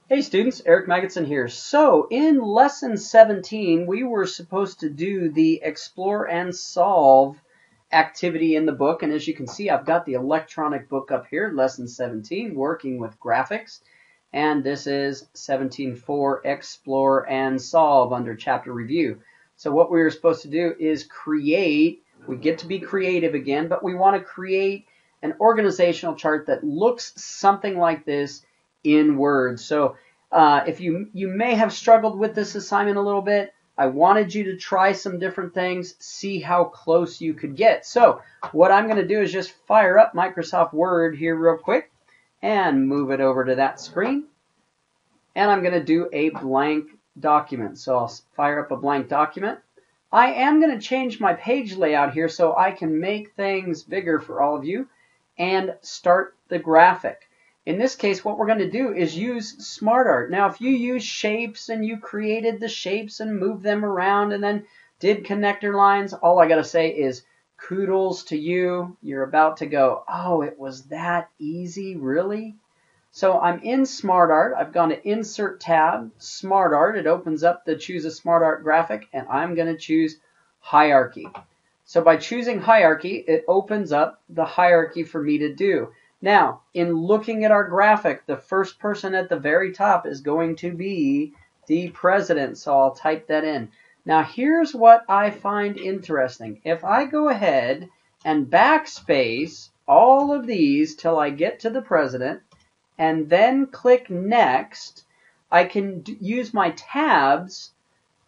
Hey students, Eric Magidson here. So in lesson 17, we were supposed to do the explore and solve activity in the book. And as you can see, I've got the electronic book up here, lesson 17, working with graphics. And this is 17.4, explore and solve under chapter review. So what we were supposed to do is create, we get to be creative again, but we want to create an organizational chart that looks something like this in Word. So if you may have struggled with this assignment a little bit, I wanted you to try some different things, see how close you could get. So what I'm going to do is just fire up Microsoft Word here real quick and move it over to that screen. And I'm going to do a blank document. So I'll fire up a blank document. I am going to change my page layout here so I can make things bigger for all of you and start the graphic. In this case, what we're going to do is use SmartArt. Now, if you use shapes and you created the shapes and moved them around and then did connector lines, all I got to say is kudos to you. You're about to go, oh, it was that easy, really? So I'm in SmartArt. I've gone to Insert tab, SmartArt. It opens up the Choose a SmartArt graphic, and I'm going to choose Hierarchy. So by choosing Hierarchy, it opens up the hierarchy for me to do. Now, in looking at our graphic, the first person at the very top is going to be the president, so I'll type that in. Now, here's what I find interesting. If I go ahead and backspace all of these till I get to the president, and then click Next, I can use my tabs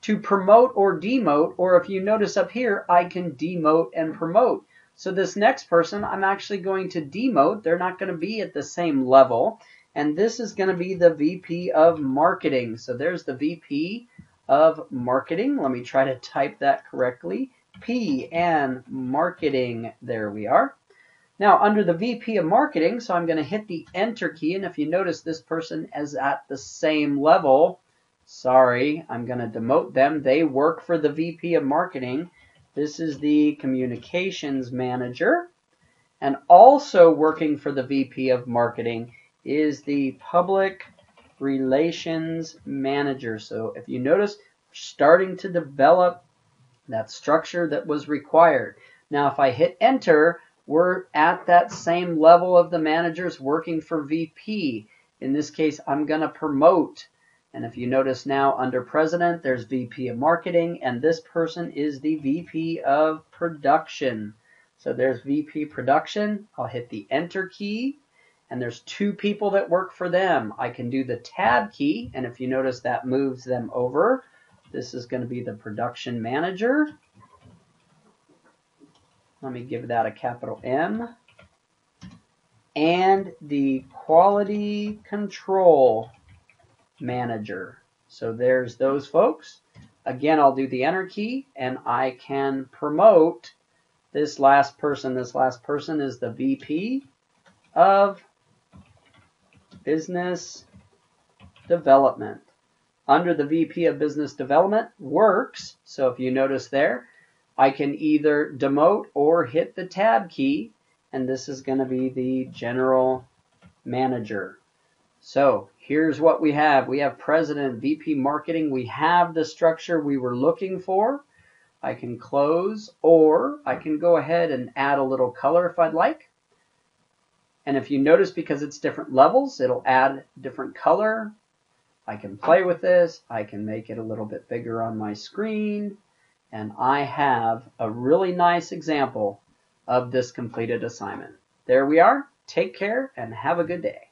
to promote or demote, or if you notice up here, I can demote and promote. So this next person, I'm actually going to demote. They're not going to be at the same level. And this is going to be the VP of Marketing. So there's the VP of Marketing. Let me try to type that correctly. P and Marketing. There we are. Now, under the VP of Marketing, so I'm going to hit the Enter key. And if you notice, this person is at the same level. Sorry, I'm going to demote them. They work for the VP of Marketing. This is the Communications Manager. And also working for the VP of Marketing is the Public Relations Manager. So if you notice, we're starting to develop that structure that was required. Now, if I hit Enter, we're at that same level of the managers working for VP. In this case, I'm going to promote. And if you notice now under President, there's VP of Marketing, and this person is the VP of Production. So there's VP Production. I'll hit the Enter key, and there's two people that work for them. I can do the Tab key, and if you notice, that moves them over. This is going to be the Production Manager. Let me give that a capital M. And the Quality Control Manager. So there's those folks. Again, I'll do the Enter key, and I can promote this last person. This last person is the VP of Business Development. Under the VP of Business Development works. So if you notice there, I can either demote or hit the Tab key, and this is going to be the General Manager. So here's what we have. We have President, VP Marketing. We have the structure we were looking for. I can close, or I can go ahead and add a little color if I'd like. And if you notice, because it's different levels, it'll add different color. I can play with this. I can make it a little bit bigger on my screen. And I have a really nice example of this completed assignment. There we are. Take care and have a good day.